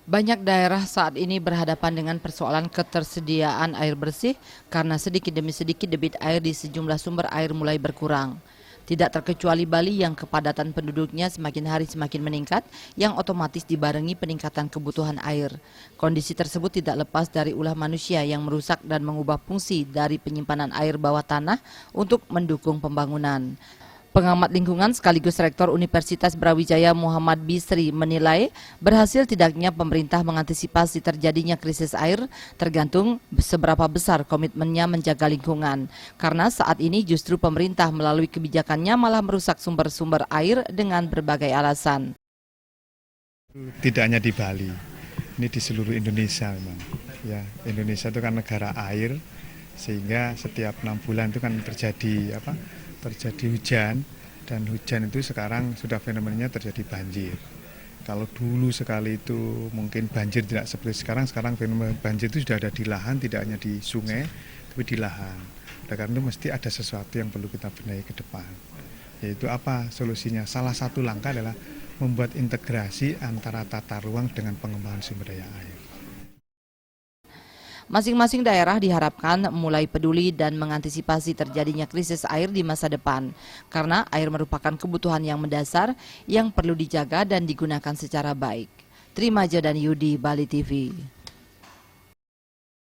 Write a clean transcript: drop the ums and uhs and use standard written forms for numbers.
Banyak daerah saat ini berhadapan dengan persoalan ketersediaan air bersih karena sedikit demi sedikit debit air di sejumlah sumber air mulai berkurang. Tidak terkecuali Bali yang kepadatan penduduknya semakin hari semakin meningkat, yang otomatis dibarengi peningkatan kebutuhan air. Kondisi tersebut tidak lepas dari ulah manusia yang merusak dan mengubah fungsi dari penyimpanan air bawah tanah untuk mendukung pembangunan. Pengamat lingkungan sekaligus Rektor Universitas Brawijaya Muhammad Bisri menilai berhasil tidaknya pemerintah mengantisipasi terjadinya krisis air tergantung seberapa besar komitmennya menjaga lingkungan. Karena saat ini justru pemerintah melalui kebijakannya malah merusak sumber-sumber air dengan berbagai alasan. Tidak hanya di Bali, ini di seluruh Indonesia memang. Ya, Indonesia itu kan negara air, sehingga setiap 6 bulan itu kan terjadi hujan, dan hujan itu sekarang sudah fenomenanya terjadi banjir. Kalau dulu sekali itu mungkin banjir tidak seperti sekarang fenomena banjir itu sudah ada di lahan, tidak hanya di sungai, tapi di lahan. Oleh karena itu mesti ada sesuatu yang perlu kita benahi ke depan. Yaitu apa solusinya? Salah satu langkah adalah membuat integrasi antara tata ruang dengan pengembangan sumber daya air. Masing-masing daerah diharapkan mulai peduli dan mengantisipasi terjadinya krisis air di masa depan, karena air merupakan kebutuhan yang mendasar yang perlu dijaga dan digunakan secara baik. Trimaja dan Yudi, Bali TV.